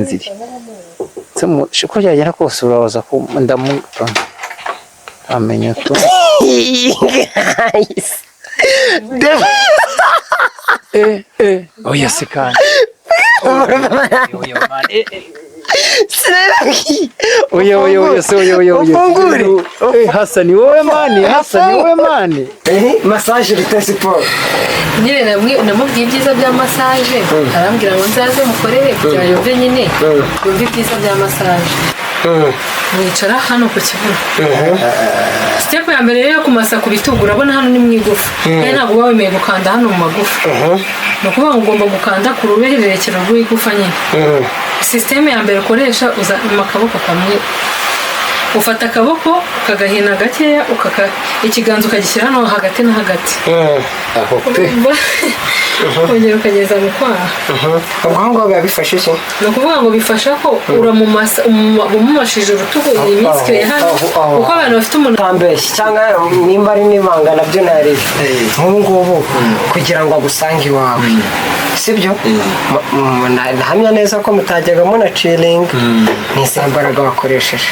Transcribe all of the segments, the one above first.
nziri temu shiko yagera kose urabaza ko ndamu amenya to oya sekani oya Hasani wowe mani massage rite siporo nyine namubwiye ibyiza bya massage arambwira ngo nzaze mukorere kugira yumve nyine yumve ibyiza bya massage mwicara hano ku kibuno step ya mbere yo kumasa ku bitugu urabona hano ni mu igufa ntabwo uba wemeye gukanda hano mu magufa ni ukuvuga ngo ugomba gukanda ku rubererekero rw'igufa nyine systeme ya mbere ukoresha uza mu kaboko kamwe ufata akaboko ukagahina gakeya ikiganza ukagishyira hano hagati na hagati aho pe kongera ukageza mu kwaha ubwo ngo bifashe iki ni ukuvuga ngo bifasha ko umumashije urutugu iyi mitsi hano kuko abantu bafite umuntu ambeshye cyangwa nimba ari n'ibanga nabyo nari nk'ubu kugira ngo agusange iwawe sibyo nahamya neza ko mutajyaga muna chilling n'izi mbaraga wakoresheje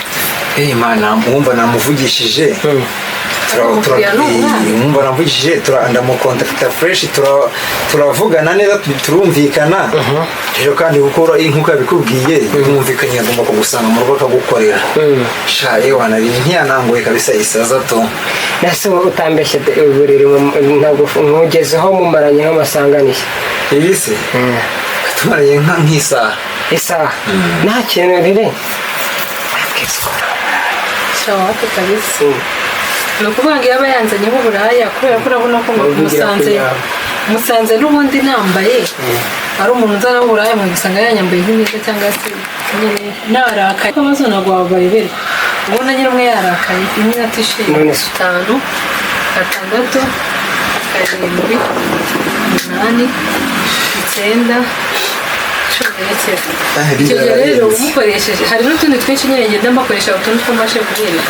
Imana mwumva namuvugishije mwumva namuvugishije ndamukontakta fresh turavugana neza turumvikana ejo kandi gukora inkuka bikubwiye mwumvikanye agomba kugusanga mu rugo akagukorera shaye wanari ntiyanangoye kabisa isaza to nase utambeshye uburiri ntugezeho mumaranye nk'amasanganisha ibise tumaranye nk'isaha nta kintu riri wapi kabisa ni ukuvuga ngo iyo aba yanzanye nk'uburaya kubera ko urabona ko musanze n'ubundi nambaye ari umuntu uzana w'uburaya mwisanga yanyambaye nk'imyenda cyangwa se nyine narakaye ko amazu ntabwo wabayoberwa ubona nyine umwe yarakaye imwe na tisheri 5 6 7 8 9 icyo rero umukoresheje hari n'utundi twinshi nyine ngenda mbakoresha utundi tw'amashe kubera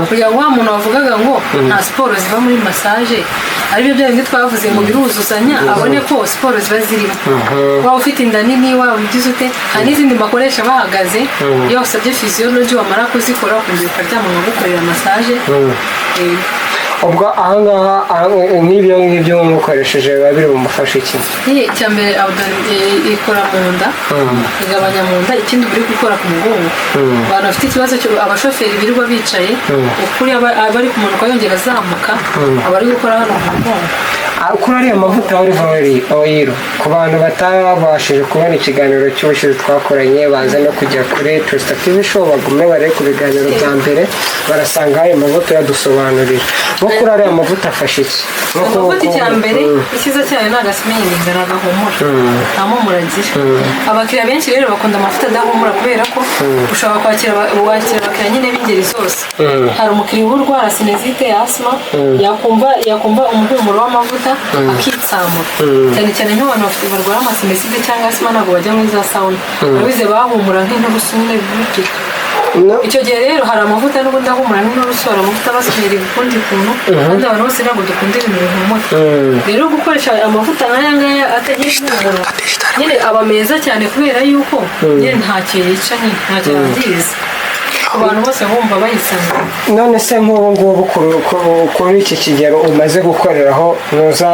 kugira ngo wa muntu wavugaga ngo nta siporo ziva muri massage aribyo bya bindi twavuze ngo biruzuzanya abone ko siporo ziba zirimo waba ufite inda nini waba ugize ute hari n'izindi bakoresha bahagaze iyo wasabye physiology wamara kuzikora ukongera ukaryama nkagukorera massage ubwo ahangaha nk'ibyo mukoresheje biba biri bumufashe iki icya mbere ikora mu nda igabanya mu nda ikindi uri gukora ku mugongo abantu bafite ikibazo abashoferi birirwa bicaye ukuri abari kumanuka yongera azamuka abari gukora hano ku mugongo kuri ariya mavuta oil ku bantu batabashije kubona ikiganiro cy'ubushize twakoranye baza no kujya kuri Trista TV show bagume bare ku biganiro bya mbere barasanga ayo mavuta yadusobanurira bo kuri ariya mavuta afashe iki amavuta icya mbere ikiza cyayo ni agasimenyi ndaragahumura nta mpumuro agira abakiriya benshi rero bakunda amavuta adahumura kubera ko ushobora wakira abakiriya nyine b'ingeri zose hari umukiriya uba urwara sinezite asima yakumva umuhumuro w'amavuta akitsamura cyane cyane nk'abantu barwara amasinezite cyangwa asima ntabwo bajya muri za sauna babize bahumura nk'inturusu nyine bibipika icyo gihe rero hari amavuta n'ubundi ahumura n'inturusu hari amavuta basumira ukundi kuntu kandi abantu bose ntabwo dukunda ibintu bihumura rero gukoresha amavuta nk'aya ngaya atagira impumuro nyine aba meza cyane kubera yuko nyine ntacyo yica nyine ntacyo yangiza abantu bose bumva bayisanga none se nk'ubu ngubu kuri iki kigero umaze gukoreraho nuza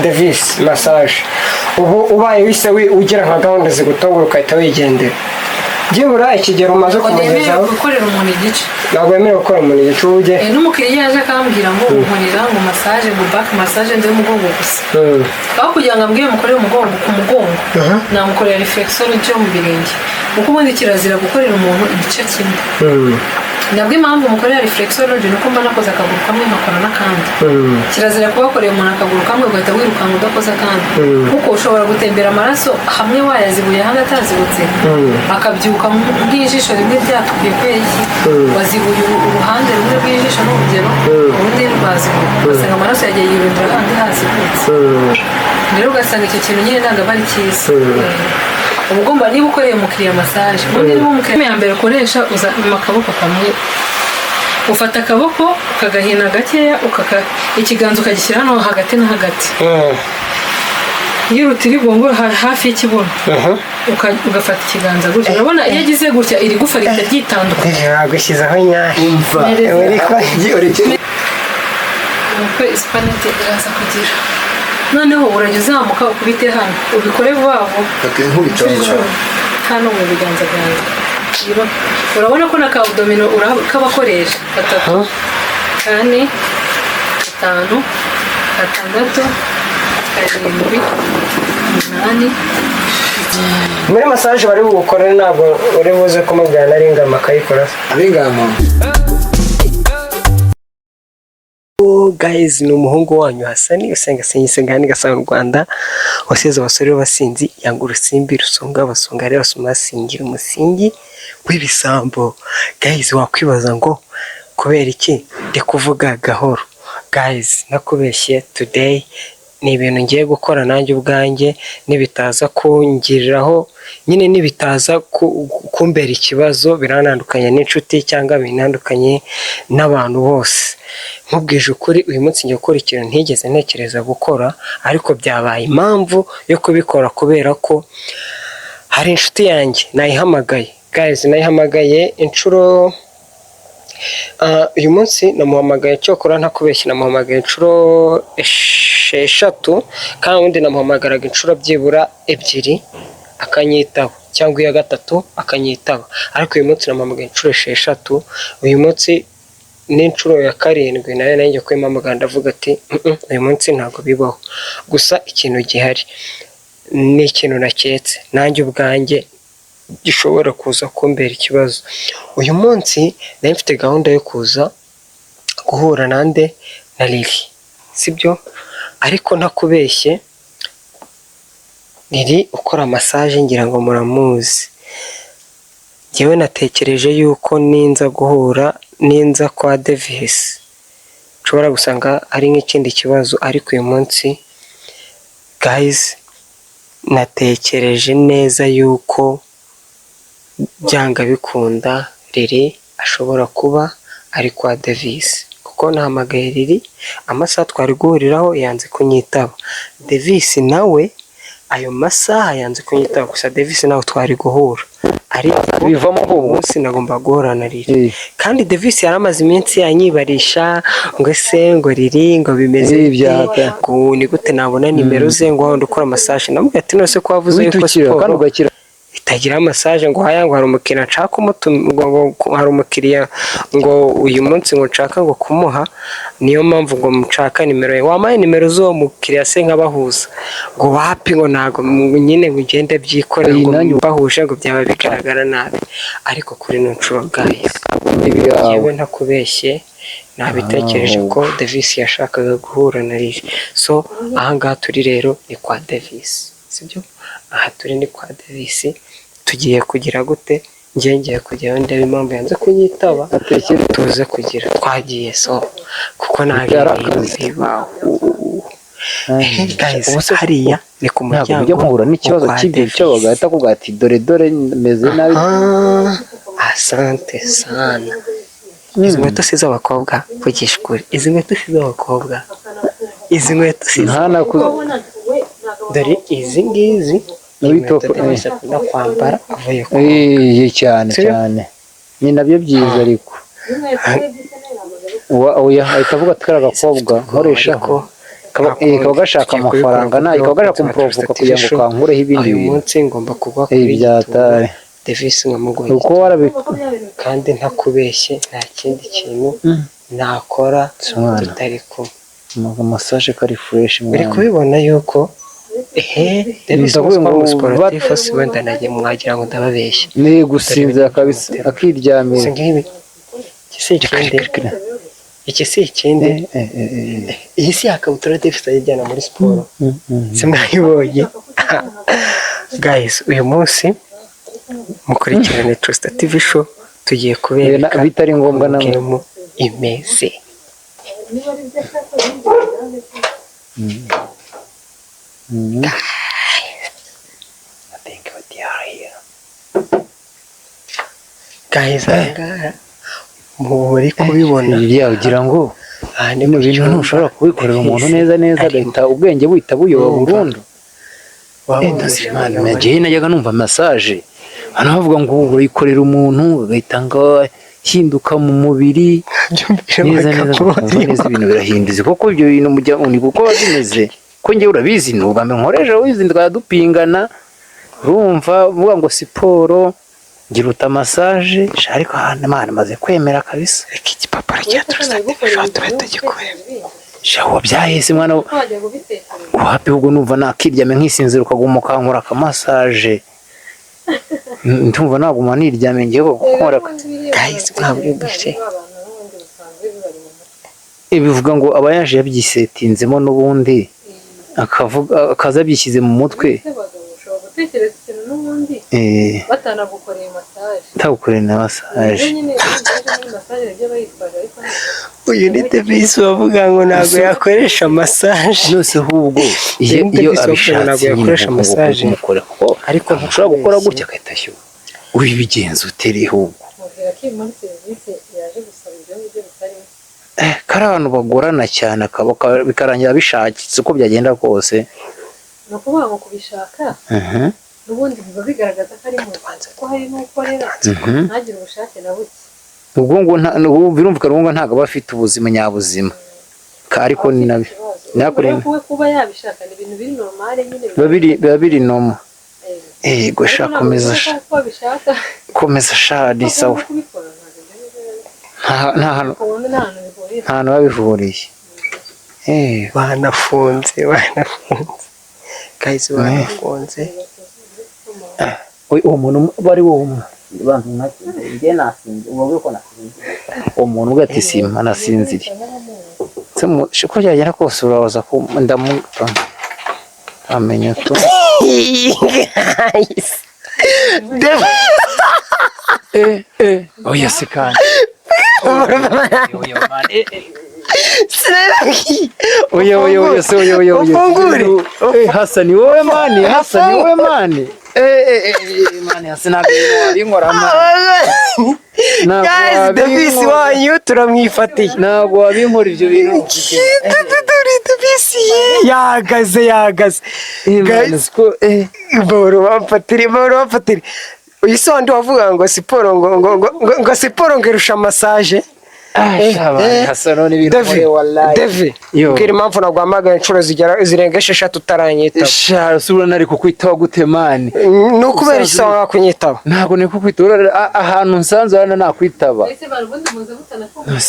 Davis massage ubu ubaye wise ugira nka gahunda zigutungura ukahita wigendera byibura ikigero umaze kumugezaho gukorera umuntu igice ntabwo wemerewe gukora umuntu igice uje n'umukiriya yaje akambwira ngo nkorera ngo massage ngo back massage ndi umugongo gusa aho kugira ngo ambwire mukorere umugongo ku mugongo namukorera reflexology yo mu birenge kuko ubundi kirazira gukorera umuntu igice kimwe nabwo impamvu mukorera reflexology nuko mba nakoze akaguru kamwe nkakora n'akandi kirazira kubakorera umuntu akaguru kamwe ugahita wirukanka udakoze akandi kuko ushobora gutembera amaraso hamwe wayazibuye ahandi atazibutse akabyuka bw'ijisho rimwe ryatukuye kubera iki wazibuye uruhande rumwe rw'ijisho n'urugero urundi rwazibuye ugasanga amaraso yagiye yirundira ahandi hazibutse rero ugasanga icyo kintu nyine ntabwo aba ari cyiza uba ugomba niba ukoreye umukiriya massage ubundi niba umukiriya ya mbere ukoresha uza mu akaboko kamwe ufata akaboko ukagahina gakeya ikiganza ukagishyira hano hagati na hagati iyo urutirigongo hafi y'ikibuno ugafata ikiganza gutya urabona iyo agize gutya iri gufa rihita ryitandukanye agushyizeho nyayo umva umutwe isipanete iraza kugira noneho urajya uzamuka ukubite hano ubikore vuba vuba hano mu biganza byawe urabona ko na ka abdomino urakabakoresha 3 4 5 6 7 8 muri massage bari bugukore ntabwo uri buze kumubwira nari ingama akayikora abingama guys ni umuhungu wanyu Hasani usenga senyisengani gasa mu Rwanda wasize abasore basinzi yanga urusimbi rusonga basonga rero sumasingira umusingi w'ibisambo guys wakwibaza ngo kubera iki ndi kuvuga gahoro guys nakubeshye today ni ibintu ngiye gukora nanjye ubwanjye nibitaza kungiriraho nyine nibitaza kumbera ikibazo biranandukanye n'inshuti cyangwa binandukanye n'abantu bose nkubwije ukuri uyu munsi ngiye gukora ikintu ntigeze ntekereza gukora ariko byabaye impamvu yo kubikora kubera ko hari inshuti yanjye nayihamagaye guys nayihamagaye inshuro uyu munsi namuhamagaye cyokora ntakubeshye namuhamagaye inshuro 6 kandi undi namuhamagaraga inshuro byibura 2 akanyitaba cyangwa iya 3 akanyitaba ariko uyu munsi namuhamagaye inshuro 6 uyu munsi n'inshuro ya 7 nayo nanjye kwimamagara ndavuga ati uyu munsi ntabwo bibaho gusa ikintu gihari ni ikintu naketse nanjye ubwanjye gishobora kuza kumbera ikibazo uyu munsi nari mfite gahunda yo kuza guhura nande na Lili sibyo ariko ntakubeshye Lili ukora massage ngira ngo muramuzi yewe natekereje yuko ninza guhura ninza kwa Davis nshobora gusanga ari nk'ikindi kibazo ariko uyu munsi guys natekereje neza yuko byanga bikunda Lili ashobora kuba ari kwa Davis kuko nahamagaye Lili amasaha twari guhuriraho yanze kunyitaba Davis nawe ayo masaha yanze kunyitaba gusa Davis nawe twari guhura ariko bivamo ko umunsi nagomba guhura na Lili kandi Davis yaramaze iminsi yanyibarisha ngo se ngo Lili ngo bimeze ngo ni gute nabona nimero ze ngo aho ndukora massage namubwiye ati nose ko wavuze yuko siporo kandi ugakira itagira massage ngo haya ngo hari umukiriya nshaka ngo hari umukiriya ngo uyu munsi ngo nshaka ngo kumuha niyo mpamvu ngo mushaka nimero ye wamaye nimero zo mukiriya se nkabahuza ngo wapi ngo nago nyine ngo ugende byikore ngo bahuje ngo byaba bigaragara nabi ariko kuri no nshuro guys yewe ntakubeshye nabitekereje ko Davis yashakaga guhura na Lili so ahangaha turi rero ni kwa Davis sibyo aha turi ni kwa Davis tugiye kugira gute ngiye kujya ndeba impamvu yanze kunyitaba tuze kugira twagiye so kuko ntagiye bawo guys hariya ni ku muryango ujya muhura n'ikibazo cy'ibyo cyo bagahita kuvuga ati dore meze nabi asante sana izi nkweto si z'abakobwa vugisha ukuri izi nkweto si z'abakobwa izi nkweto si dore izi ngizi no kwambara avuye cyane ni nabyo byiza ariko ahita avuga ati kariya gakobwa nkoresha kaba gashaka amafaranga nayo kaba gashaka kumuprovoka kugira ngo kankureho ibindi bintu uyu munsi ngomba kuba kuri byatare Davis nkamugoye uko kandi ntakubeshye nta kindi kintu nakora tutari kumwe massage kari fresh uri kubibona yuko Davis ngo sportif wenda nagiye mwagira ngo ndababeshye ni gusinzira kabisa akiryamira singibi iki si ikindi iyi si yakabutura Davis ayijyana muri siporo simwayibonye guys uyu munsi mukurikirane Trust TV show tugiye kubereka bitari ngombwa namwe imeze guys muri kubibona ugira ngo ni mu bintu ntushobora kubikorera umuntu neza agahita ubwenge buhita buyoba burundu nagiye najyaga numva massage hano bavuga ngo uyikorera umuntu ugahita ngo hinduka mu mubiri neza neza ibintu birahinduze kuko ibyo bintu mujya uni kuko bimeze ko njye urabizi nubambe nkoresha wizi ndwadupingana urumva vuga ngo siporo ngiruta massage ariko Imana maze kwemera kabisa iki papara cyaturata gikore shaho byahise mwana wapi ubwo numva nakiryame nkisinzira ukaguma ukankora ka massage ndumva naguma niryame ngiye gukora guys ntabwo bishe ibivuga ngo abayaje yabyisetinzemo n'ubundi akavuga akaza byishyize mu mutwe gutekereza ikintu n'ubundi batanagukoreye massage tagukoreye na massage uyu ni Davis bavuga ngo ntabwo yakoresha massage nose ahubwo iyo abishatse yakoresha massage ariko ntushobora gukora gutya akahita ubibigenza uteri ahubwo kari abantu bagorana cyane bikarangira bishakitse uko byagenda kose ni ukuvuga ngo kubishaka n'ubundi biba bigaragaza ko ari mu Rwanda ko hari n'ukorera ntagire ubushake na buke ubwo ngo birumvikana ngo ntabwo aba afite ubuzima nyabuzima ariko ni nabi kuba yabishaka ni ibintu biri normale nyine biba biri noma yego shaka komeza shadi sawa nta hantu babihuriye banafunze guys banafunze uwo muntu bari wowe bantu ngiye nasinze ubwo ko nasinze uwo muntu ugati sima nasinzire shiko cyagera kose uraza ko ndamuta amenya to guys oya sekana oya Hasani wowe mani mani Hasani guys Davis wanyu turamwifatiye ntabwo wabinkora ibyo bintu Davis yagaze guys boro bafatire uyisonde wavuga ngo siporo ngo siporo ngerusha massage Davi ubwira impamvu nagwamaga inshuro zirenga 6 utaranyitaba subura nari kukwitaho gute mani nuko kubera isaha kunyitaba ntabwo ni kukwitaba ahantu nsanze hano nakwitaba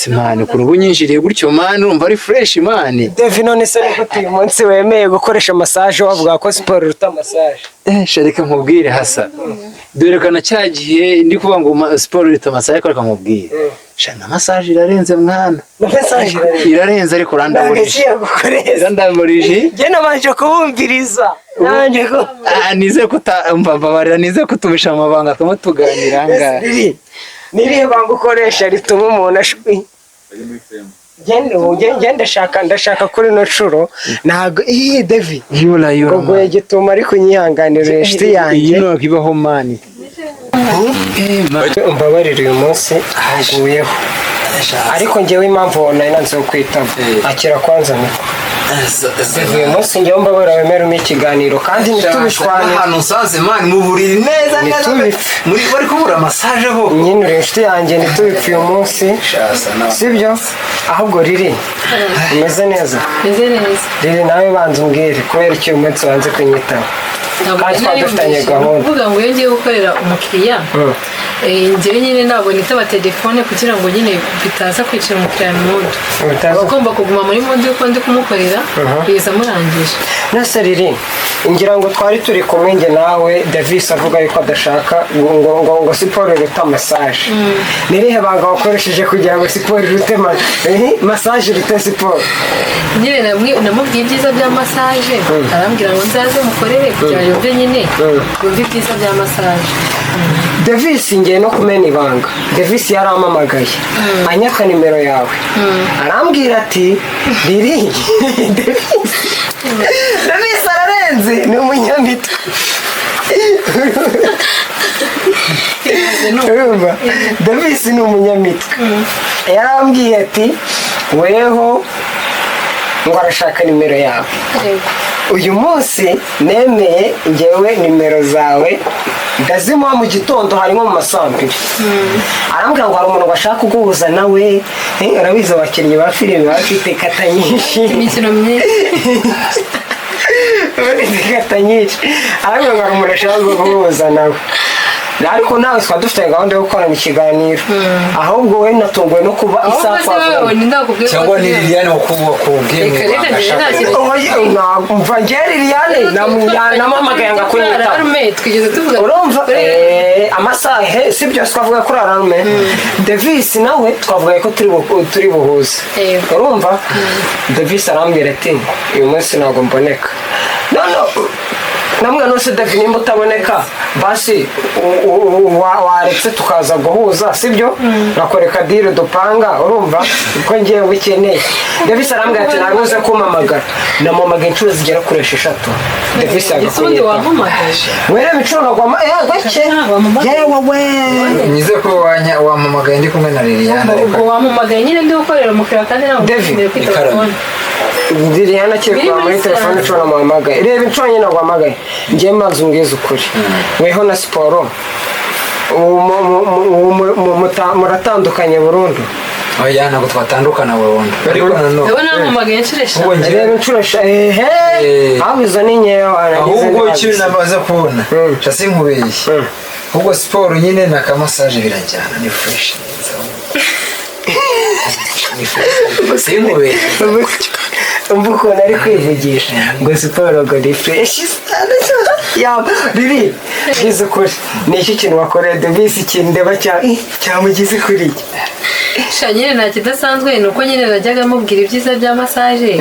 mani kuri ubunyinjiriye gutyo mani urumva ari fresh mani Davi none se niko uyu munsi wemeye gukoresha massage wavuga ko siporo ruta massage shareka nkubwire hasa dore kana cyagiye ndi kuvuga ngo siporo ruta massage ariko nkubwire shana massage irarenze mwana irarenze ariko randamurije je nabanje kubumviriza nanje ko nize kutambabarira nize kutubisha amabanga kamwe tuganira anga nirihe banga ukoresha rituma umuntu ashwi ndashaka kuri no curo ntago Davi ubwo yagituma ariko nyihanganira inshuti yanjye ino kibaho mani mbabarira uyu munsi haguyeho ariko njyewe impamvu nari nanze kwitaba akira kwanza niko uyu munsi njyewe mbabara wemera ikiganiro kandi ntitubishwane ahantu nsanze mani mu buriri neza muri bari kubura massage ho nyine uri inshuti yanjye ntitubipfe uyu munsi sibyo ahubwo riri umeze neza riri nawe banza umbwire kubera iki uyu munsi wanze kunyitaba kandi twadufitanye gahunda uvuga ngo iyo ngiye gukorera umukiriya njyewe nyine ntabwo nitaba telefone kugira ngo nyine bitaza kwicira umukiriya mu mudu ugomba kuguma muri mudu yuko ndi kumukorera kugeza murangije nase riri ngira ngo twari turi kumwe njye nawe Davis avuga yuko adashaka ngo siporo iruta massage nirihe banga wakoresheje kugira ngo siporo irute massage irute siporo nyine namubwiye ibyiza bya massage arambwira ngo nzaze mukorere kugira yumve nyine yumve ibyiza bya massage Davis ngiye no kumena ibanga Davis yarampamagaye anyaka nimero yawe arambwira ati riri Davis ararenze ni umunyamitwe Davis ni umunyamitwe yarambwiye ati weho ngo arashaka nimero yawe uyu munsi nemeye ngewe nimero zawe ndazimuha mu gitondo harimo mu masambiri arambwira ngo hari umuntu bashaka kuguhuza nawe urabizi abakinnyi ba filime baba bafite kata nyinshi imikino myinshi kata nyinshi arambwira ngo hari umuntu ashaka kuguhuza nawe ariko nawe twaba dufite gahunda yo gukorana ikiganiro ahubwo we natunguwe no kuba isaha cyangwa ni Liliane wakubwiye mva njye Liliane namamagaye ngo akunyitaho urumva amasaha sibyo twavuga kuri ararume Davis nawe twavugaye ko turi buhuze urumva Davis arambwira ati uyu munsi ntabwo mboneka namwe nose David nimba utaboneka basi waretse tukaza guhuza sibyo nakwereka dire dupanga urumva uko ngiye ubikeneye Davis arambwira ati nabuze kumamagara namamagaye inshuro zigera kuri 6 Davis agakuye wera inshuro nagwama gake yewe nize ko wamamagaye ndi kumwe na Liliane ubwo wamamagaye nyine ndi gukorera umukiriya kandi ntabwo nshobora kwitaba Liliane akiri muri telefone cyo namuhamagaye reba inshuro nyine nagwamagaye ngiye manzu ngeze ukuri weho na siporo muratandukanye burundu oya ntabwo twatandukana burundu ariko nanone ndabona namamagaye inshuro 5 reba inshuro aho izo ni nkeya ahubwo icyo namaze kubona cyase nkubeshye ahubwo siporo nyine na kamasaje birajyana ni fresh umva ukuntu ari kwivugisha ngo siporo ngo ni fresh riri bwiza ukuri ni iki kintu wakoreye Davis ikintu ndeba cyamugize kuri sha nyine nta kidasanzwe ni uko nyine najyaga amubwira ibyiza bya massage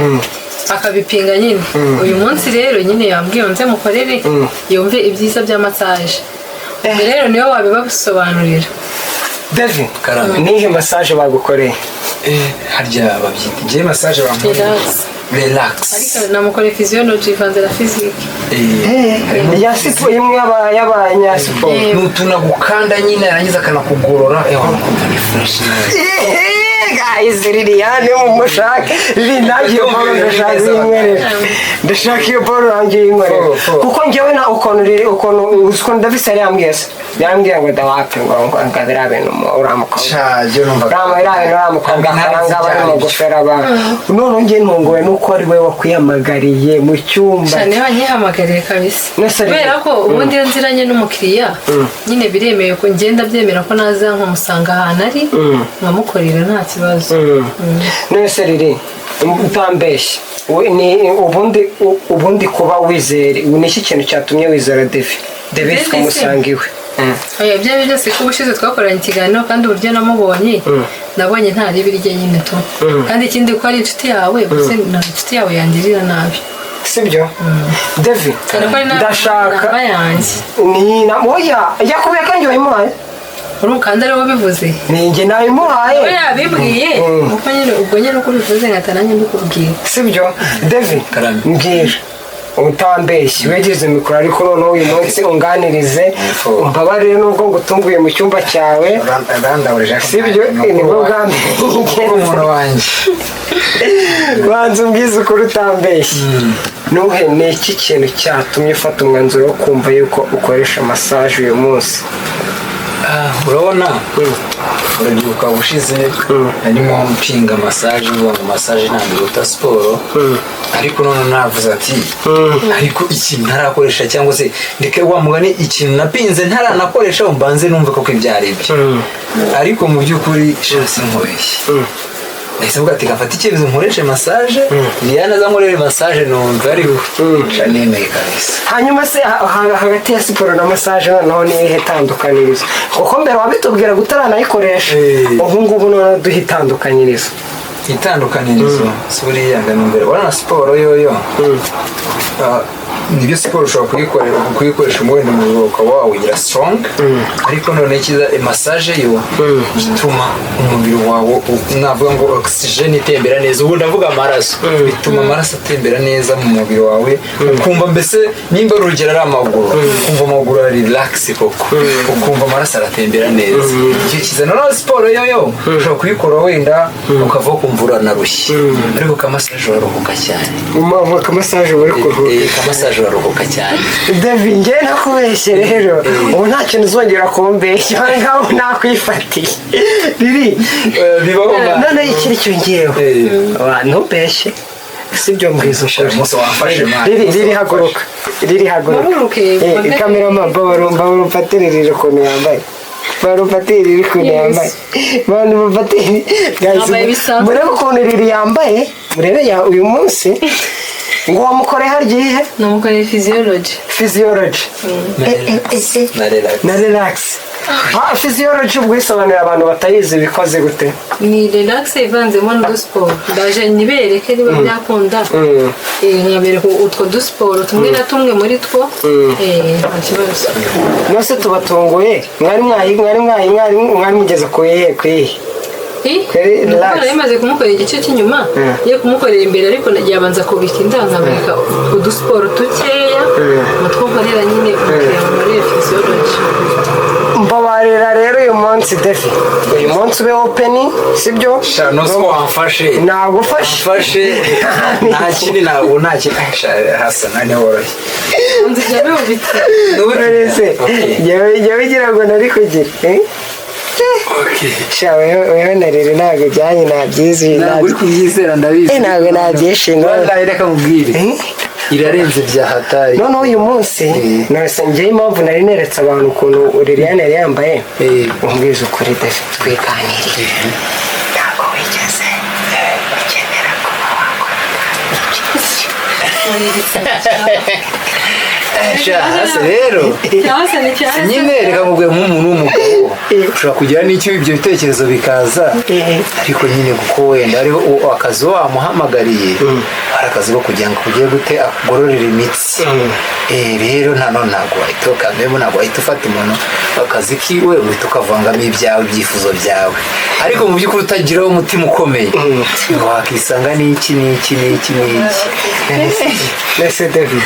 akabipinga nyine uyu munsi rero nyine yambwiye nze mukorere yumve ibyiza bya massage rero niyo wabibasobanurira David nihe massage bagukoreye harya babyita ngiye massage bamukoreye relax ariko namukore physiology ivanze na physique ya siporo imwe y'abanyasiporo nutunagukanda nyine yarangiza akanakugorora wakumva ni fresh guys Liliane mumushake nagiye boro ndashaka iyo boro yanjye y'inkorera kuko njyewe na ukuntu Davis yambwiye ngo dawape ngo ngabira bintu uramuka cyaje numva uramuka ngaranga bari mu gufera ba none ngiye ntunguwe nuko ari we wakwiyamagariye mu cyumba cyane banyihamagariye kabisa kubera ko ubundi iyo nziranye n'umukiriya nyine biremewe ko ngenda byemera ko naza nkamusanga ahantu ari nkamukorera nta kibazo nese riri utambeshye ubundi kuba wizere ni iki kintu cyatumye wizera Davis kamusanga iwe ibyo ari byo byose ko ubushize twakoranye ikiganiro kandi uburyo namubonye nabonye nta ribi rye nyine tu kandi ikindi ko ari inshuti yawe gusa na inshuti yawe yangirira nabi sibyo David ndashaka ni oya yakubiye kandi wayimuhaye urukanda ariwo bivuze ninjye nabimuhaye we yabibwiye uko nyine ubwo nyine uko bivuze nkata nanjye mbikubwiye sibyo David mbwira utambeshye wegeze mikoro ariko noneho uyu munsi unganirize umbabarire nubwo ngutunguye mu cyumba cyawe sibyo nibwo bwa mbere umuntu wanjye banza umbwize ukuri utambeshye nuhe ni iki kintu cyatumye ufata umwanzuro wo kumva yuko ukoresha massage uyu munsi urabona urabyibuka ubushize harimo mpinga massage ngo massage ntabwo iruta siporo ariko none navuze ati ariko ikintu ntarakoresha cyangwa se ndeke wa mugani ikintu napinze ntaranakoresha mbanze numve ko ibyari byo ariko mu by'ukuri shasi nkubeshye nahise mvuga ati gafata icyemezo nkoreshe massage Liliane azankorere massage numva ariho nemeye kabisa hanyuma se hagati ya siporo na massage noneho ni ihe tandukanirizo kuko mbere wabitubwira gutaranayikoresha ubu ngubu none duhe itandukanirizo si buriya ngano mbere urabona siporo yoyo nibyo siporo ushobora kuyikoresha wenda umubiri ukaba wawugira strong ariko none kiza massage yo ituma umubiri wawe navuga ngo oxygen itembera neza ubu ndavuga amaraso bituma amaraso atembera neza mu mubiri wawe ukumva mbese nimba urugero ari amaguru ukumva amaguru ari relax koko ukumva amaraso aratembera neza icyo kiza noneho siporo yo ushobora kuyikora wenda ukava kumva uranarushye ariko kamassage uraruhuka cyane kamassage bari kuruhuka kamassage uraruhuka cyane David njye nakubeshye rero ubu nta kintu uzongera kumbeshya ngaho nakwifatiye riri bibaho none ikiri cyo ngewe ntubeshye sibyo mbwiza ukuri riri haguruka kamerama bawuro mpatirire ukuntu yambaye barupatirire ukuntu yambaye bantu bapatirire murebe ukuntu riri yambaye murebe uyu munsi ngo wamukoreye haryihe namukoreye physiology na relax physiology ubwisobanurira abantu batayizi bikoze gute ni relax ivanzemo n'udusiporo ndaje nibereke niba byakunda nkabereka utwo dusiporo tumwe na tumwe muri two nta kibazo nose tubatunguye mwari mugeze kuyihe nari maze kumukorera igice cy'inyuma yo kumukorera imbere ariko yabanza kubika inda nkabereka udusiporo dukeya natwo nkorera nyine umukiriya muri physiology mbabarira rero uyu munsi Devi uyu munsi ube openi sibyo no so wamfashe nagufashe nta kindi ntabwo nta kindi hasa nane woroshye nzijya bubitse n'uburese jya wigira ngo nari kugira shawe wewe narire ntabwo ujyanye nabyizi ntabwo uri kubyizera ndabizi ntabwo nabyishinga reka mubwire irarenze bya hatari noneho uyu munsi nose njyewe impamvu nari neretse abantu ukuntu Liliane yari yambaye umbwiza ukuri David twiganiriye ntabwo wigeze ukenera kuba wakora hasi rero nyine reka mubwire nk'umuntu w'umugabo ushobora kugira n'icyo ibyo bitekerezo bikaza ariko nyine kuko wenda ariho akazi wamuhamagariye hari akazi ko kugira ngo ugiye gute akugororera imitsi rero ntabwo wahita ukamemo ntabwo wahita ufata umuntu akazi kiwe uhita ukavangamo ibyawe ibyifuzo byawe ariko mu by'ukuri utagiraho umutima ukomeye wakisanga n'iki nese David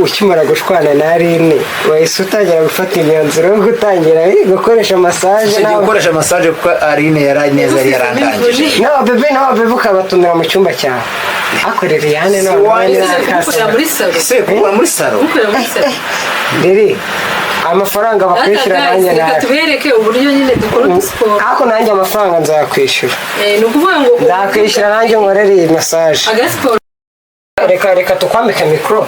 ukimara gushwana na Aline wahise utangira gufata imyanzuro yo gutangira gukoresha massage gukoresha massage kuko Aline yari neza yari yarangangije n'ababebe ukabatumira mu cyumba cyawe akorera Liliane muri salo riri amafaranga bakwishyura nanjye reka tubereke uburyo nyine dukora udusiporo ariko nanjye amafaranga nzakwishyura ni ukuvuga ngo nzakwishyura nanjye nkorere iyi massage agasiporo reka tukwambike mikoro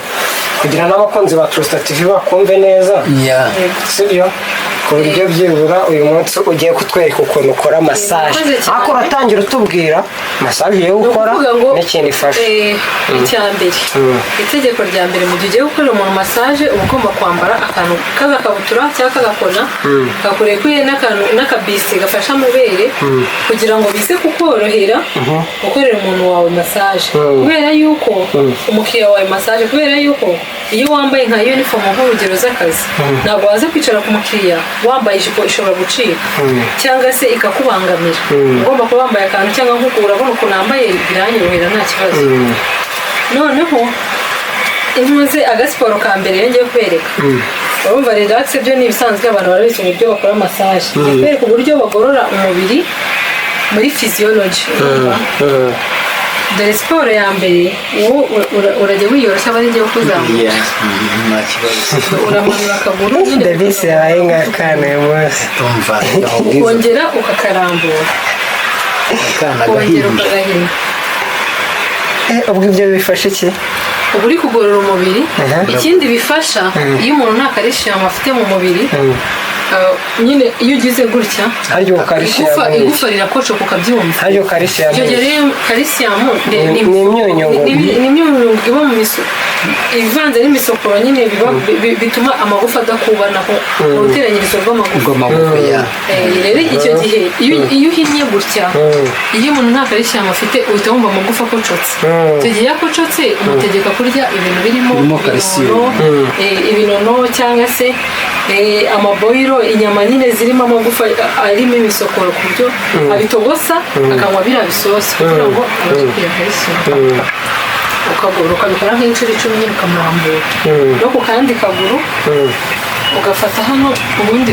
kugira n'abakunzi ba True Star TV bakumve neza sibyo ku buryo byibura uyu munsi ugiye kutwereka ukuntu ukora massage ariko uratangira utubwira massage yo gukora n'ikintu ifasha icya mbere itegeko rya mbere mu gihe ugiye gukorera umuntu massage uba ugomba kwambara akantu k'agakabutura cyangwa k'agakona gakurekuye n'akabisi gafasha amabere kugira ngo bize kukorohera gukorera umuntu wawe massage kubera yuko umukiriya wawe massage kubera yuko iyo wambaye nka uniform nk'urugero z'akazi ntabwo waza kwicara ku mukiriya wambaye ijipo ishobora gucika cyangwa se ikakubangamira ugomba kuba wambaye akantu cyangwa nk'uko urabona ukuntu nambaye biranyorohera nta kibazo noneho intuze agasiporo ka mbere yongeye kwereka urumva relax byo ni ibisanzwe abantu barabizi uburyo bakora massage kwereka uburyo bagorora umubiri muri physiology dore siporo ya mbere urajya wiyoroshya aba ari njyewe kuzamuka uramanura akaguru Davis yabaye nk'akana uyu munsi ukongera ukakarambura ukongera ukagahina ubwo ibyo bifasha iki uba uri kugorora umubiri ikindi bifasha iyo umuntu nta calcium afite mu mubiri nyine iyo ugize gutya haryo calcium igufa rirakocoka ukabyumva haryo calcium icyo gihe rero calcium ni imyunyungugu ni imyunyungugu iba mu ivanze n'imisokoro nyine bituma amagufa adakubanaho uruteranyirizo rw'amagufa rero icyo gihe iyo uhinnye gutya iyo umuntu nta calcium afite uhita wumva amagufa akocotse icyo gihe iyo akocotse umutegeka kurya ibintu birimo ibinono cyangwa se amaboyiro inyama nyine zirimo amagufa arimo imisokoro ku buryo abitogosa akanywa biriya bisosi kugira ngo abasukire calcium ukaguru ukabikora nk'inshuro 10 nyine ukamurambura no ku kandi kaguru ugafata hano ubundi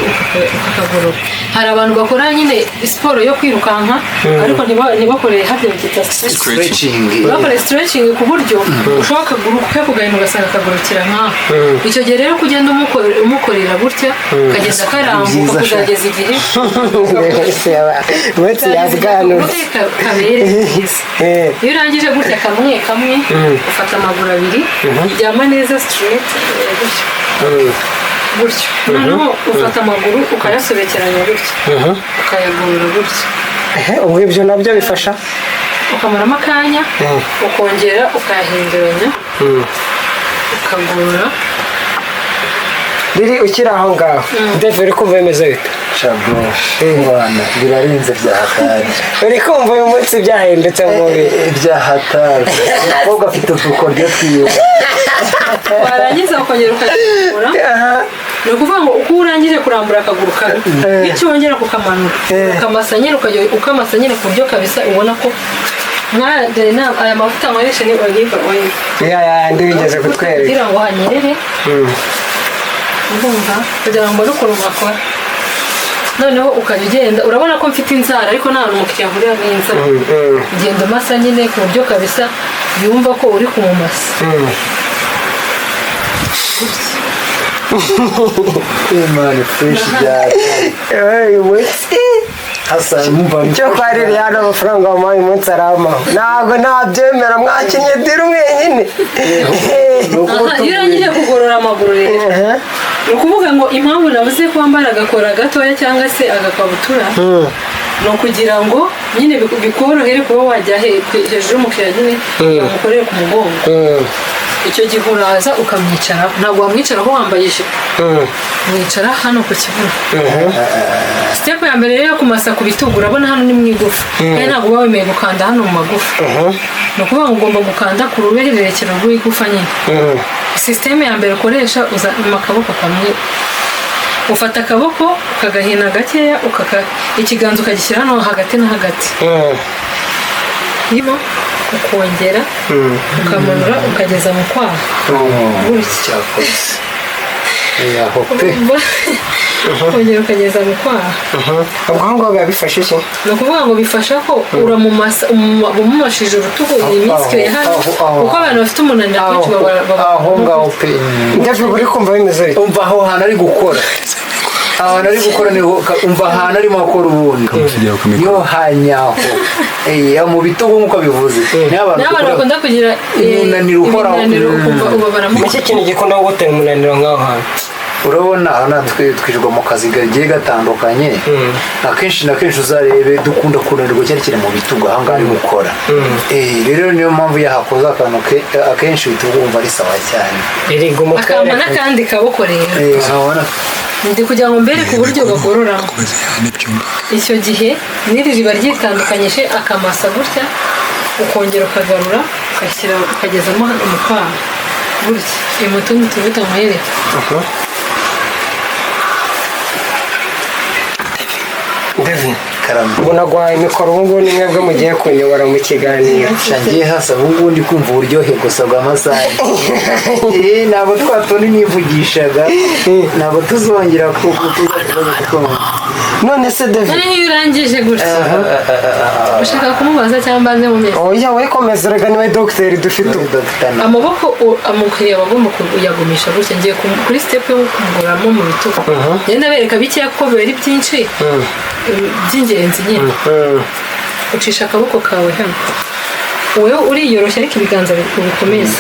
ukakagorora hari abantu bakora nyine siporo yo kwirukanka ariko ntibakoreye habyo bita stretching bakora stretching ku buryo ushobora kaguru kugahina ugasanga kagurukira nkaho icyo gihe rero kugenda umukorera gutya kageza karambuka kuzageza igihe wese yazganutse kabere iyo urangije gutya kamwe ufata amaguru abiri ijyama neza straight gutyo noneho ufata amaguru ukayasobekeranya gutya ukayagorora gutya ubwo ibyo nabyo bifasha ukamaramo akanya ukongera ukayahinduranya ukagorora riri ukiri aho ngaho Dave uri kumva bimeze bite shabwo bana birarenze byahatari uri kumva uyu munsi byahindutse mu mubiri byahatari ahubwo afite udukoryo twiwe warangiza ukongera ukagorora ni ukuvuga ngo uko urangije kurambura akaguru kawe icyo wongera kukamanura ukamasa nyine ku buryo kabisa ubona ko aya mavuta nkoresha ni olive oil yandi wigeze kutwereka kugira ngo hanyerere ndumva kugira ngo mbone ukuntu bakora noneho ukajya ugenda urabona ko mfite inzara ariko nta n'umukiriya ahurira n'inzara ugenda umasa nyine ku buryo kabisa yumva ko uri kumumasa imana fresh cyo kwariri hano amafaranga wamuhaye umunsi aramaho ntabwo nabyemera mwakinye diri mwenyine iyo urangije kugorora amaguru rero ni ukuvuga ngo impamvu navuze ko wambara agakora gatoya cyangwa se agakabutura ni ukugira ngo nyine bikorohere kuba wajya hejuru y'umukiriya nyine bamukorere ku mugongo icyo gihe uraza ukamwicaraho ntabwo wamwicaraho wambaye ijipo mwicara hano ku kibuno sitepu ya mbere rero kumasa ku bitugu urabona hano ni mu igufa kandi ntabwo uba wemeye gukanda hano mu magufa ni ukuvuga ngo ugomba gukanda ku ruhererekero rw'igufa nyine sisiteme ya mbere ukoresha uzana akaboko kamwe ufata akaboko ukagahina gakeya ikiganza ukagishyira hano hagati na hagati ukongera ukamanura ukageza mu kwaha gutya ukongera ukageza mu kwaha ubwo aho ngaho biba bifasha iki ni ukuvuga ngo bifasha ko umumashije urutugu imitsi hano kuko abantu bafite umunaniro akenshi aho ngaho pe Dave uri kumva bimeze bite umva aho hantu ari gukora ahantu ari gukora niho umva ahantu arimo akora ubundi niho hanyaho mu bitugu nk'uko bivuze n'abantu bakunda kugira umunaniro uhoraho iki kintu gikunda gutera umunaniro nk'aho hantu urabona natwe twirirwa mu kazi kagiye gatandukanye akenshi na kenshi uzarebe dukunda kunanirwa cyari kiri mu bitugu aha ngaha ari gukora rero niyo mpamvu yahakoze akantu akenshi uhita wumva ari sawa cyane akamba n'akandi kaboko rero ndi kugira ngo mbere ku buryo bagororamo icyo gihe n'iri riba ryitandukanyije akamasa gutya ukongera ukagarura ukagezamo mu kwaha gutya mu tundi tubuto nkwereka David ubu naguhaye mikoro ubu ngubu ni mwebwe mugiye kunyobora mu kiganiro ngiye hasa ubu ngubu ndi kumva uburyohe gusa bw'amasaha ntabwo twatundi nivugishaga ntabwo tuzongera kuko none se David noneho iyo urangije gutya ushaka kumubaza cyangwa mbanze mu meza oya we komeza rega niwe dogiteri dufite amaboko umukiriya aba agomba kuyagumisha gutya ngiye kuri sitepu yo kumugororamo mu bitugu ngenda bereka bikeya kuko biba ari byinshi by'ingenzi nyine ucisha akaboko kawe hano wowe uriyoroshya ariko ibiganza bikomeza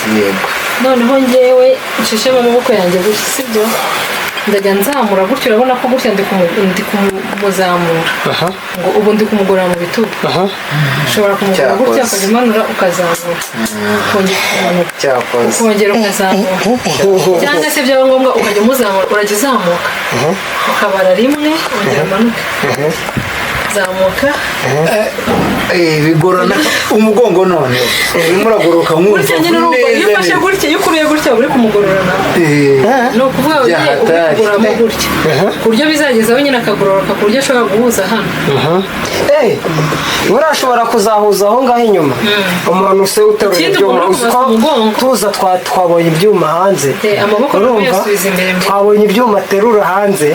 noneho ngewe nshishemo amaboko yanjye gutya sibyo ndajya nzamura gutyo urabona ko gutya ndi kumuzamura ngo ubu ndi kumugorora mu bitugu ushobora kumugorora gutya ukajya umanura ukazamura ukongera ukazamura cyangwa se byaba ngombwa ukajya umuzamura urajya uzamuka ukabara rimwe wongera umanuke zamuka bigorana umugongo none urimo uragoroka mwumva iyo ufashe gutya iyo ukuruye gutya uri kumugorora nawe ni ukuvuga ngo ugiye ukugororamo gutya ku buryo bizageza wenyine akagororoka ku buryo ashobora guhuza hano urashobora kuzahuza aho ngaho inyuma umuntu se uterura ibyuma tuza twabonye ibyuma hanze urumva twabonye ibyuma aterura hanze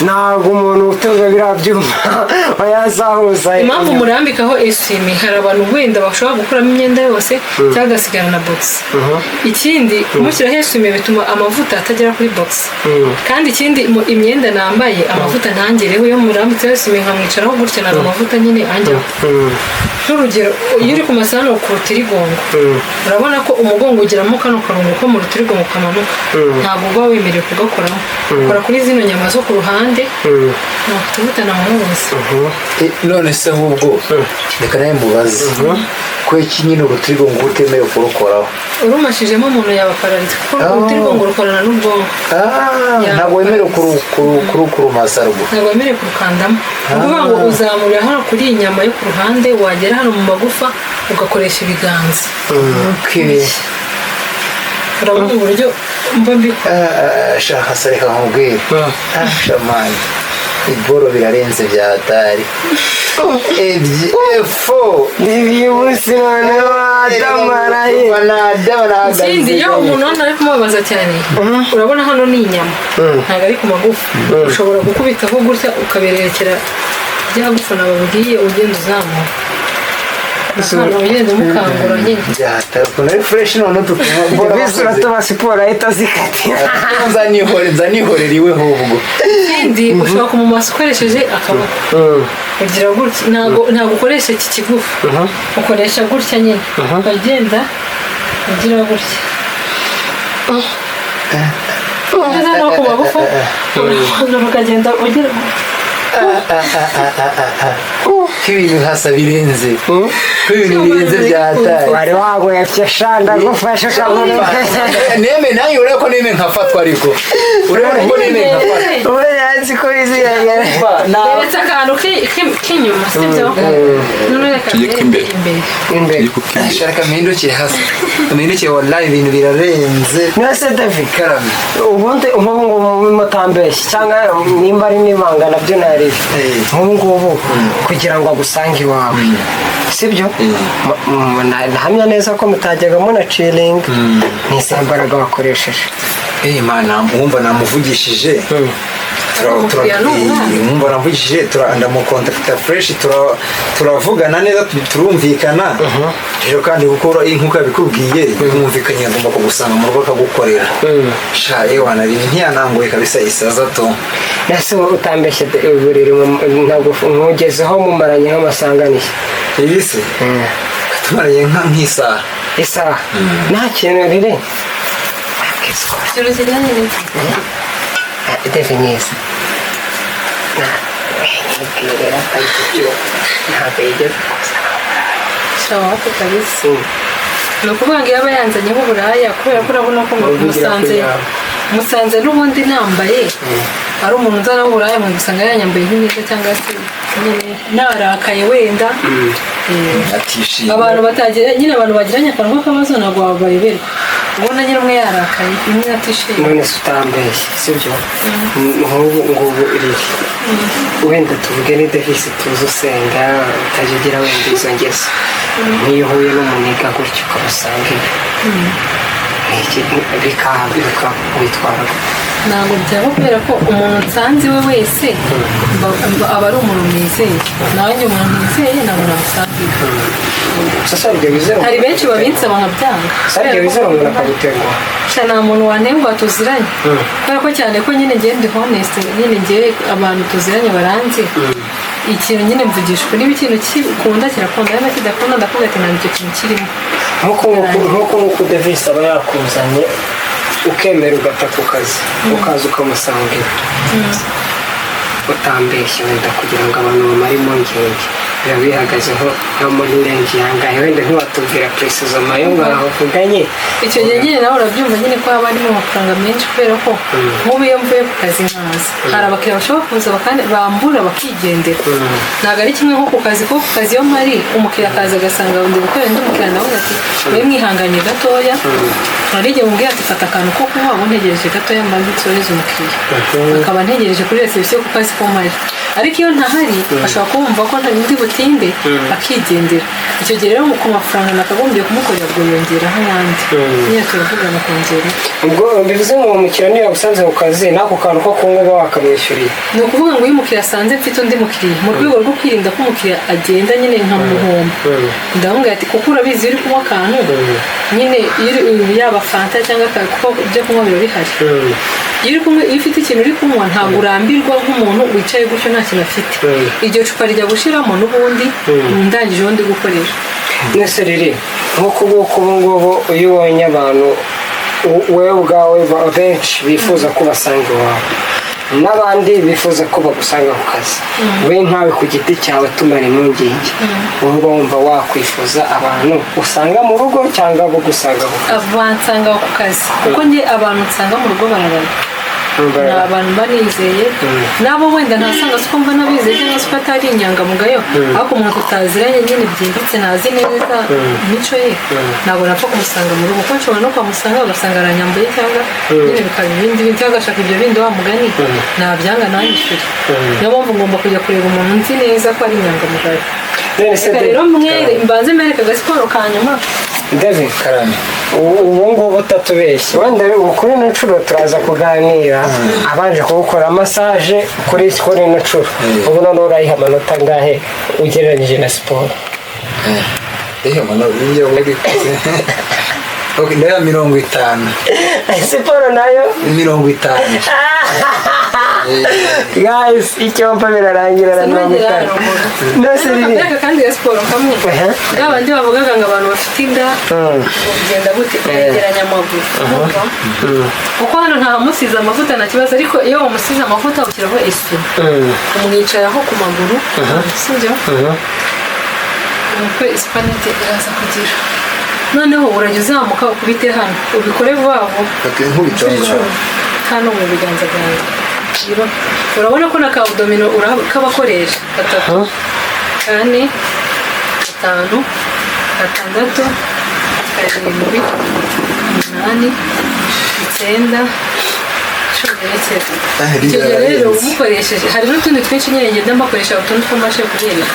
ntabwo umuntu uterura biriya byuma yazahuza impamvu murambikaho eswime hari abantu wenda bashobora gukuramo imyenda yose cyangwa agasigara na bogisi ikindi kumushyiraho eswime bituma amavuta atagera kuri bogisi kandi ikindi imyenda nambaye amavuta ntangereho iyo murambitseho eswime nkamwicaraho gutya ntabwo amavuta nyine anjyaho nk'urugero iyo uri ku masahani ku rutirigongo urabona ko umugongo ugeramo kano karongo ko mu rutirigongo kamanuka ntabwo uba wemerewe kugakoramo ukora kuri zino nyama zo ku ruhande amavuta namubuze none se ahubwo reka nawe mubaze ko iki nyine urutirigongo utemerewe kurukoraho urumashijemo umuntu yaba pararize kuko urutirigongo rukorana n'ubwonko ntabwo wemerewe kurumasa rwo ntabwo wemerewe kurukandamo ni ukuvuga ngo uzamurira hano kuri iyi nyama yo ku ruhande wagera hano mu magufa ugakoresha ibiganza urabona uburyo mba mbikora shaka se reka nkubwire shamani iboro birarenze bya hatari ntibyibuse noneho adamaraye ikindi iyo umuntu hano ari kumubabaza cyane urabona hano ni inyama ntabwo ari ku magufa ushobora gukubitaho gutya ukabererekera bya gufa nababwiye ugenda uzamuka hano ugenda umukangura nyine ukuntu ari fureshi none mbese uratuba siporo ahita azikatira nzanihorera iwe ahubwo ikindi ushobora kumumasa ukoresheje akaboko ugira gutya ntabwo ukoresha iki kigufa ukoresha gutya nyine ukagenda ugira gutya ugeze no ku magufa ukagenda ugira ibintu hasa birenze ibintu birenze bya hatari wari wagoye cyashanda gufasha kabone neme nayo ureko ko neme nkafatwa ariko urabona ko neme nkafatwa ubu yazi ko izi yagera ndetse akantu k'inyuma sibyo none reka imbere shaka mpindukire hasi mpindukire wallahi ibintu birarenze nose David karame ubundi umuhungu mutambeshye cyangwa nimba ari n'ibanga nabyo nari ngubu kugira ngo agusange iwawe sibyo nahamya neza ko mutajyaga munaciringa n'izi mbaraga wakoresheje mana mwumva namuvugishije ndamukontakita fureshi turavugana neza turumvikana rero kandi gukora nk'uko yabikubwiye mwumvikanye agomba kugusanga mu rugo akagukorera shaye wanari ntiyananguye kabisa isaza to nase utambeshye uburiri ntabwo nkugezeho mumaranye nk'amasanganishye ibi se tumaranye nk'isaha isaha nta kintu riri ikintu kijyanye n'iki definise ntibwirira akayibyo ntabwo yigeze gusa shawaka kabisa ni ukuvuga ngo iyo aba yanzanyeho uburaya kubera ko urabona ko musanze n'ubundi nambaye ari umuntu uzana uburaya mu gusanga yanyambaye nk'imyenda cyangwa se narakaye wenda abantu batagira nyine abantu bagiranye akantu k'akabazo ntabwo babayoberwa ubona nyine umwe yarakaye imwe atishimye none se utambeshye sibyo nk'ubu ngubu riri wenda tuvuge ni Davis tuzi usenga utajya ugira wenda izo ngeso nk'iyo uhuye n'umuniga gutyo ukabasanga bikawitwara ntabwo byaba kubera ko umuntu nsanze we wese aba ari umuntu mwizeye nanjye umuntu mwizeye ntabwo namusangira hari benshi babinsaba nkabyanga sarya wizera umuntu akagutenguha nta muntu wanengwa tuziranye kubera ko cyane ko nyine ngiye ndi honest nyine ngiye abantu tuziranye baranze ikintu nyine mvugishwa niba ikintu kikunda kirakunda niba kidakunda ndakubwira ati ntabwo icyo kintu kirimo nk'uko Davis aba yakuzanye ukemera ugata ku kazi ukaza ukamusangira utambeshye wenda kugira ngo abantu bamare impungenge biba bihagazeho nko muri renji yangahe wenda ntiwatubwira precision ayo ngaho uvuganye icyo gihe nyine nawe urabyumva nyine ko haba harimo amafaranga menshi kubera ko nk'ubu iyo mvuye ku kazi nkaza hari abakiriya bashobora kuza bambura bakigendera ntabwo ari kimwe nko ku kazi ko ku kazi iyo mpari umukiriya akaza agasanga undi gukorera undi mukiriya nawe ati we mwihanganye gatoya hari igihe mubwira ati fata akantu ko kunywa ubu ntegereje gatoya mbanze nsoreze umukiriya akaba ntegereje kuri reception ku kazi ko mpari ariko iyo ntahari ashobora kumva ko ntari butinde akigendera icyo gihe rero ku mafaranga nakagombye kumukorera ubwo yongeraho ayandi nyine turavugana kongera ubwo bivuze ngo umukiriya niba usanze ku kazi n'ako kantu ko kunywa uba wakamwishyuriye ni ukuvuga ngo iyo umukiriya asanze mfite undi mukiriya mu rwego rwo kwirinda ko umukiriya agenda nyine nkamuhomba ndamubwira ati kuko urabizi iyo uri kunywa akantu nyine yaba fanta cyangwa kuko ibyo kunywa biba bihari iyo ufite ikintu uri kunywa ntabwo urambirwa nk'umuntu wicaye gutyo nta kintu afite iryo cupa rijya gushiramo n'ubundi ndangije ubundi gukoresha nese riri nk'uko ubu ngubu iyo ubonye abantu wowe ubwawe benshi bifuza ko basanga iwawe n'abandi bifuza ko bagusanga ku kazi we nkawe ku giti cyawe tumara impungenge wowe wumva wakwifuza abantu usanga mu rugo cyangwa abo gusanga ku kazi bansanga ku kazi kuko njye abantu nsanga mu rugo barabara ni abantu barizeye nabo wenda ntasanga si ko mba nabizeye cyangwa se ko atari inyangamugayo ariko umuntu tutaziranye nyine byimbitse ntazi neza imico ye ntabwo napfa kumusanga mu rugo kuko nshobora no kumusanga ugasanga aranyambuye cyangwa nyine bikaba ibindi bintu cyangwa agashaka ibyo bindi wa mugani nabyanga nanyishyure niyo mpamvu ngomba kujya kureba umuntu nzi neza ko ari inyangamugayo rero mwere mbanze mbereka agasiporo ka nyuma David karame ubu ngubu utatubeshye wenda kuri ino nshuro turaza kuganira abanje kugukora massage kuri ino nshuro ubu none urayiha amanota angahe ugereranyije na siporo amanota iyo wabikoze ndaya 50 siporo nayo 50 guys icyompa birarangira na 50 nose riri kandi ya siporo kamwe abandi bavugaga ngo abantu bafite inda ugenda gute kwegeranya amaguru kuko hano nta musize amavuta na kibazo ariko iyo umusize amavuta ukiraho isume umwicaraho ku maguru sibyo nuko ispanete iraza kugira noneho urajya uzamuka ukubite hano ubikore vuba vuba hano mu biganza byawe urabona ko na ka abdomino urakabakoresha 3 4 5 6 7 8 9 icyo gihe rero umukoresheje hari n'utundi twinshi nyine ngenda mbakoresha utundi tw'amashe kubereka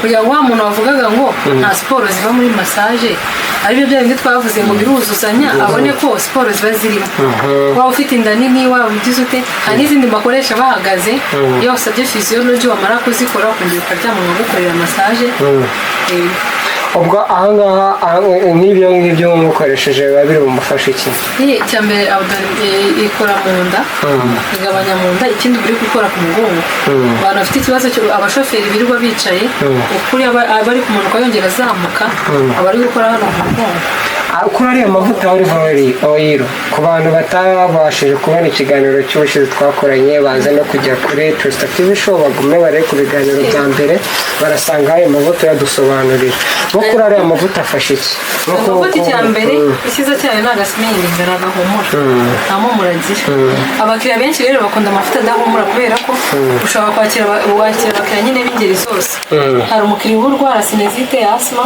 kugira ngo wa muntu wavugaga ngo nta siporo ziva muri massage aribyo bya bindi twavuze ngo biruzuzanya abone ko siporo ziba zirimo waba ufite inda nini waba ugize ute hari n'izindi bakoresha bahagaze iyo wasabye physiology wamara kuzikora ukongera ukaryama ugakorera massage ubwo ahangaha nk'ibyo mukoresheje biba biri bumufashe iki icya mbere ikora mu nda igabanya mu nda ikindi biri gukora ku mugongo abantu bafite ikibazo abashoferi birirwa bicaye ukuri abari kumanuka yongera azamuka abari gukora hano mu mugongo kuri ariya mavuta oil ku bantu batabashije kubona ikiganiro cy'ubushize twakoranye baza no kujya kuri Trust TV show bagume bare ku biganiro bya mbere barasanga ayo mavuta yadusobanurira no kuri ariya mavuta afashe iki amavuta icya mbere icyiza cyayo ni agasimeni imbere agahumura nta mpumuro agira abakiriya benshi rero bakunda amavuta adahumura kubera ko ushobora kwakira abakiriya nyine b'ingeri zose hari umukiriya uba urwara sinezite asima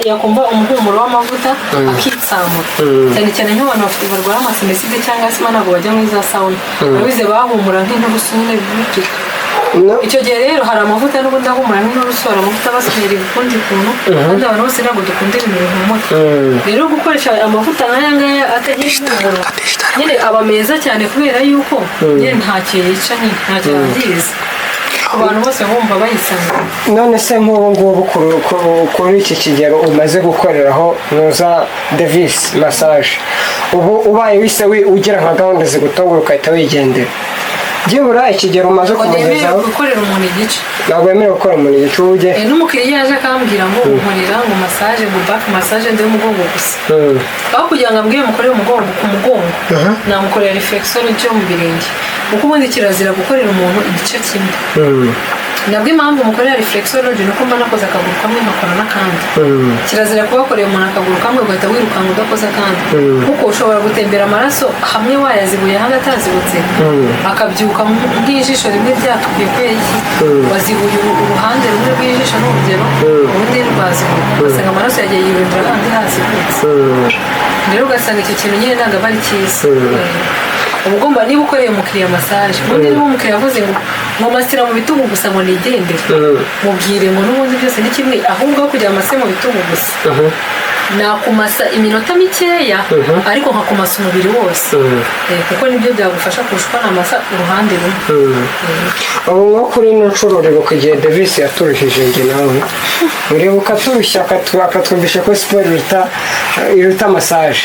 yakumva umuhumuro w'amavuta akitsamura cyane cyane nk'abantu bafite barwara amasinezite cyangwa asima ntabwo bajya muri za sauna babize bahumura nk'inturusu nyine bibigira icyo gihe rero hari amavuta n'ubundi ahumura n'inturusu hari amavuta basumira ibikundi kuntu kandi abantu bose ntabwo dukunda ibintu bihumura rero gukoresha amavuta nk'aya ngaya atagira impumuro nyine aba meza cyane kubera yuko nyine ntacyo yica nyine ntacyo yangiza abantu bose bumva bayisanga none se nk'ubu ngubu kuri iki kigero umaze gukoreraho nuza Davis massage ubu ubaye wise ugira nka gahunda zigutungura ugahita wigendera byibura ikigero umaze kumugezaho gukorera umuntu igice ntabwo wemerewe gukora umuntu igice ujye n'umukiriya yaje akambwira ngo unkorera ngo massage ngo back massage ndi umugongo gusa aho kugira ngo ambwire mukorere umugongo ku mugongo namukorera reflexon cyo mu birenge kuko ubundi kirazira gukorera umuntu igice kimwe nabwo impamvu mukorera reflexology nuko mba nakoze akaguru kamwe nkakora n'akandi kirazira kubakorera umuntu akaguru kamwe ugahita wirukanka udakoze akandi kuko ushobora gutembera amaraso hamwe wayazibuye ahandi atazibutse akabyuka nk'ijisho rimwe ryatukuye kweki wazibuye uruhande rumwe rw'ijisho n'urugero ubundi rwazibuye ugasanga amaraso yagiye yirundira ahandi hazibutse rero ugasanga icyo kintu nyine ntabwo aba ari cyiza uba ugomba niba ukoreye umukiriya massage ubundi niba umukiriya avuze ngo masira mu bitugu gusa ngo nigendere mubwire ngo n'ubundi byose ni kimwe ahubwo kugira amasira mu bitugu gusa nakumasa iminota mikeya ariko nkakumasa umubiri wose kuko nibyo byagufasha kurusha uko namasa uruhande rumwe ubu nko kuri ino nshuro uribuka igihe Davis yaturushije njye nawe uribuka turushya akatwumvisha ko siporo iruta massage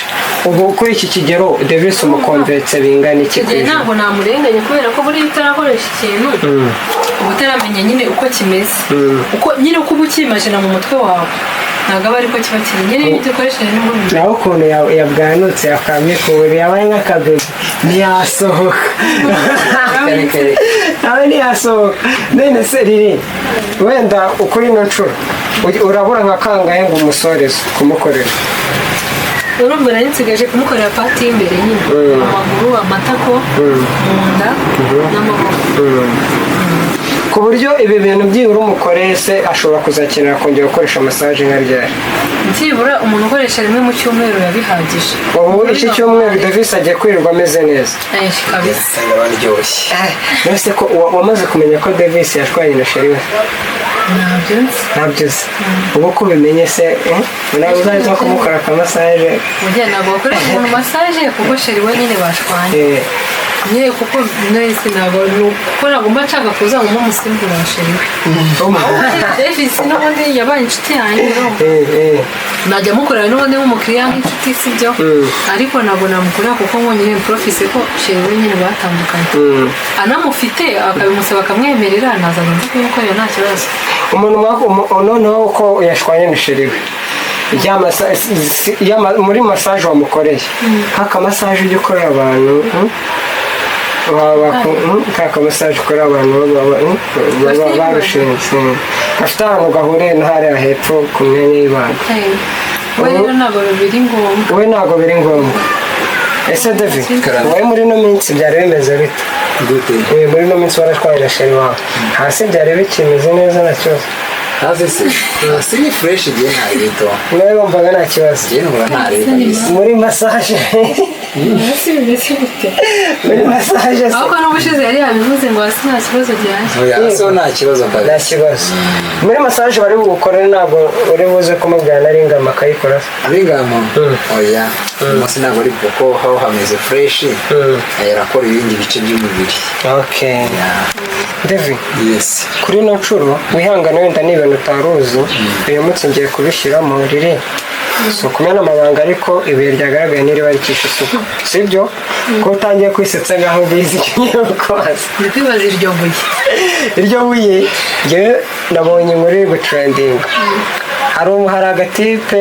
ubu kuri iki kigero Davis umukonvetse bingana iki kuri ntabwo namurenganye kubera ko buriya utarakoresha ikintu uba utaramenya nyine uko kimeze uko nyine uko uba ukimajina mu mutwe wawe ntabwo aba ariko kiba kiri nyine iyo dukoresheje n'ubundi naho ukuntu yabwanutse akamikura yabaye nk'akadodo ntiyasohoka nawe ntiyasohoka none se riri wenda ukuri ino nshuro urabura nka kangahe ngo umusoreze kumukorera urumva nari nsigaje kumukorera pati y'imbere nyine amaguru amatako mu nda n'amaboko ku buryo ibi bintu byibura umukoreye se ashobora kuzakenera kongera gukoresha massage nka ryari byibura umuntu ukoresha rimwe mu cyumweru yabihagije ubu iki cyumweru Davis agiye kwirirwa ameze neza kabisa baryoshye mbese ko wamaze kumenya ko Davis yashwanye na sheri we ntabyo uzi ubu ko ubimenye se nawe uzaza kumukora akamassage mugihe ntabwo wakoresha umuntu massage kuko sheri we nyine bashwanye nyine kuko nahise ntabwo nagomba nshaka kuza ngo umusimbura wa sheri we Davis n'ubundi yabaye inshuti yanjye najya mukorera n'ubundi nk'umukiriya nk'inshuti sibyo ariko ntabwo namukorera kuko ngo nyine profise ko sheri we nyine batandukanye anamufite akabimusaba akamwemerera naza ngo kubimukorera nta kibazo umuntu noneho uko yashwanye na sheri we muri massage wamukoreye nk'aka massage ujya ukorera abantu kaka massage ukorera abantu barushinze gafite ahantu gahuriye n'ahariya hepfo ku myanya y'ibanga we rero ntabwo biri ngombwa we ntabwo biri ngombwa ese David wowe muri ino minsi byari bimeze bite muri ino minsi warashwaye na sheri wawe hasi byari bikimeze neza nta kibazo hasi ni fureshi igihe nta rito nawe wumvaga nta kibazo muri massage muri massage ahubwo n'ubushize yari yabivuze ngo hasi nta kibazo gihari hasi nta kibazo nta kibazo muri massage bari bugukorere ntabwo uri buze kumubwira na ringama akayikora ringama oya umunsi ntabwo ari kuko aho hameze fureshi arakora ibindi bice by'umubiri David yes kuri ino nshuro wihangane wenda ni ibintu utaruzi uyu munsi ngiye kubishyiramo riri si ukumena amabanga ariko ibuye ryagaragaye n'iriba rikisha isuku sibyo ko utangiye kwisetsa ngaho ubizi icyo ngiye kubaza ndi kwibaza iryo buye njyewe nabonye muri gutrendinga hari agatipe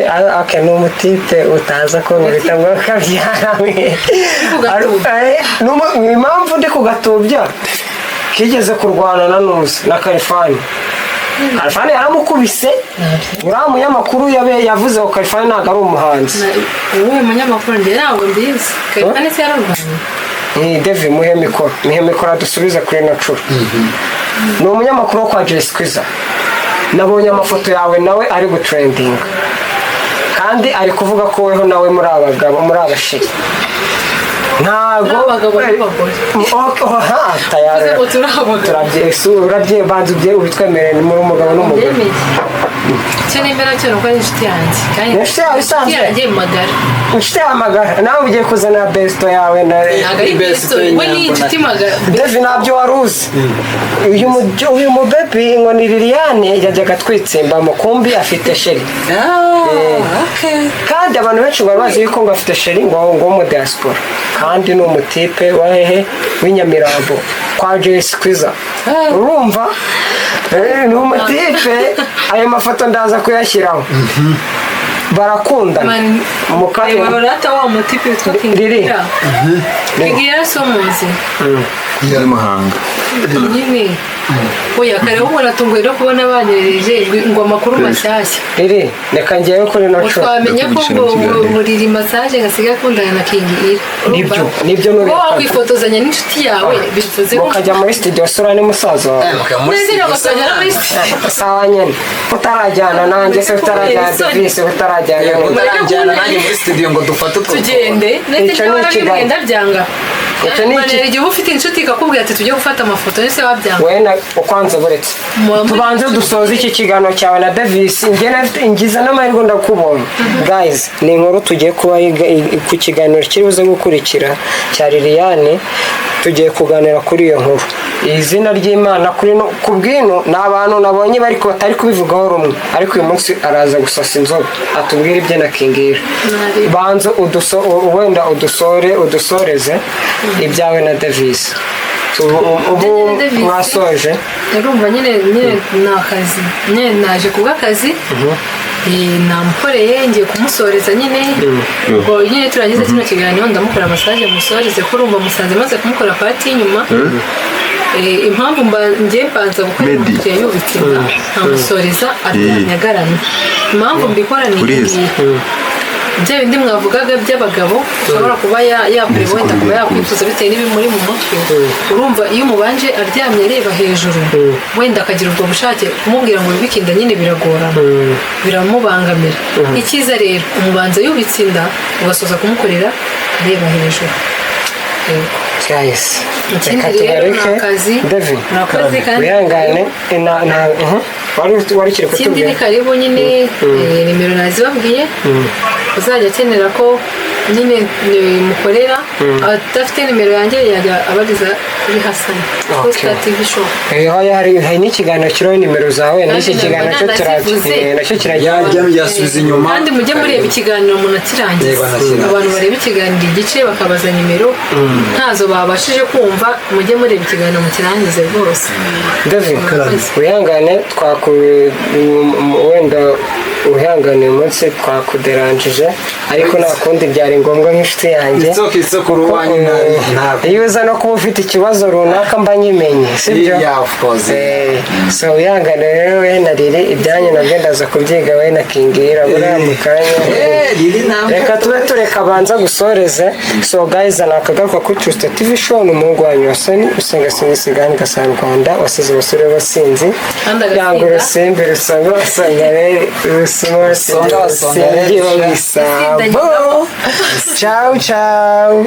ni umutipe utaza ko nkubita ngo kabyarawe impamvu ndi kugatubya kigeze kurwana na nuzi na Kalifani yaramukubise uriya munyamakuru yavuze ko Kalifani ntabwo ari umuhanzi uyu munyamakuru njye ntabwo mbizi Kalifani se yararwanye Devi muhe mikoro dusubize kuri ino nshuro ni umunyamakuru wo kwa Jay Squeezer nabonye amafoto yawe nawe ari gutrendinga kandi ari kuvuga ko weho nawe muri abagabo muri abashiri ntabwo urabyebanza ubitwemerere muri umugabo n'umugore icyo nemera cyo nuko ari inshuti yanjye kandi inshuti yawe isanzwe yanjye magara inshuti yawe magara nawe ugiye kuzana besto yawe ntabwo ari besto we ni inshuti magara Devi ntabyo wari uzi uyu mubebi ngo ni Liliane yajyaga atwitsimba mukumbi afite sheri kandi abantu benshi ngo bazi yuko ngo afite sheri ngo mu diaspora ahandi ni umutipe wahehe w'inyamirambo kwa Jay Squeezer urumva ni umutipe ayo mafoto ndaza kuyashyiraho barakundana mukanya barata wa mutipe witwa Kingira Kingira so muzi yari mahanga nyine oya kare ubu natunguye no kubona banyereje ngo amakuru mashyashya reka ngiye kuri naco twamenye ko buriri massage gasiga kundana na Kingira nibyo no kwifotozanya n'inshuti yawe bivuze ko ukajya muri studio sura ni musaza sawa nyene utarajyana nanjye se utarajyana Davis utarajyana nanjye muri studio ngo dufate tugende icyo ni ikigenda byanga icyo ni igihe ufite inshuti ikakubwira ati tujye gufata amafoto ese wabyanga wena ukwanze buretse tubanze dusoze iki kiganiro cyawe na Davis ngize n'amahirwe ndakubonye guys ni inkuru tugiye kuba ku kiganiro kiribuze gukurikira cya Liliane tugiye kuganira kuri iyo nkuru izina ry'Imana kuri no kubwino n'abantu nabonye bariko batari kubivugaho rumwe ariko uyu munsi araza gusasa inzoga atubwira ibye na Kingira banzo wenda udusoreze ibyawe na Davis ubu mwasoje urumva nyine nakazi nyine naje kubw'akazi namukoreye ngiye kumusoreza nyine ubwo nyine turangiza kino kiganiro ndamukora massage musoreze ko urumva musanze maze kumukora pati y'inyuma impamvu ngiye mbanza gukora igihe yubitse nkamusoreza aryamye agaramye impamvu mbikora ni iyi bya bindi mwavugaga by'abagabo ushobora kuba yakureba wenda kuba yakwifuza bitewe n'ibimuri mu mutwe urumva iyo umubanje aryamye areba hejuru wenda akagira ubwo bushake kumubwira ngo yubike inda nyine biragorana biramubangamira icyiza rero umubanza yubitse inda ugasoza kumukorera areba hejuru ikindi rero ni akazi kandi wihangane wari kiri kutubwira ikindi ni karibu nyine nimero nazibabwiye uzajya akenera ko nyine mukorera adafite nimero yanjye yajya abariza kuri Hasani Costa TV show hari n'ikiganiro kiriho nimero zawe n'iki kiganiro cyo nacyo kirajya inyuma kandi mujye mureba ikiganiro munakirangiza abantu bareba ikiganiro igice bakabaza nimero ntazo babashije kumva mujye mureba ikiganiro mukirangize rwose David wihangane wenda uhangane umunsi twakuderanjije ariko nta kundi byari ngombwa nk'inshuti yanjye iyo uza no kuba ufite ikibazo runaka mba nyimenye sibyo so wihangane rero we na Lili ibyanyu nabyo ndaza kubyiga we na Kingira buriya mu kanya reka tube tureka abanza gusoreze so guys nakagaruka kuri True Star TV show ni umuhungu wanyu Hasani usenga singisigani gasana Rwanda wasize abasore basinzi yanga urusimbi rusanga wasanga Singi babisabo. Ciao ciao.